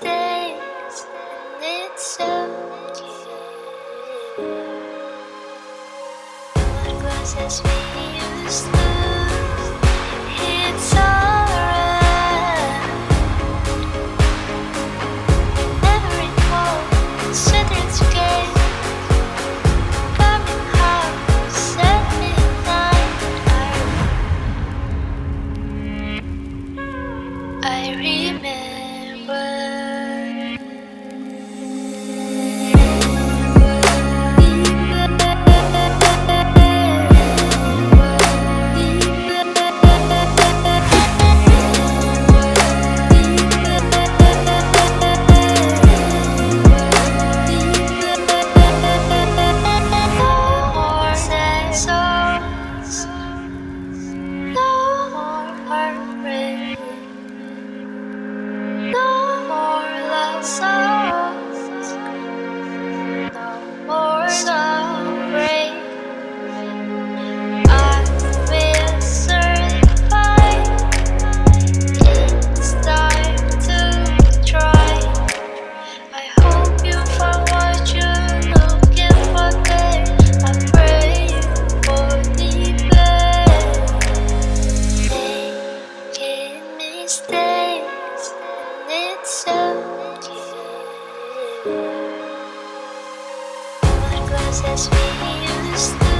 mistakes, and it's okay. What was as we used to, it's alright. Never recall Saturday's game, coming home at midnight. I remember. No more heartbreak, no more love songs, no more suffering. I will certify it's time to try. I hope you find what you're looking for there. I pray for the best. Making mistakes, and it's okay. What was as we used to,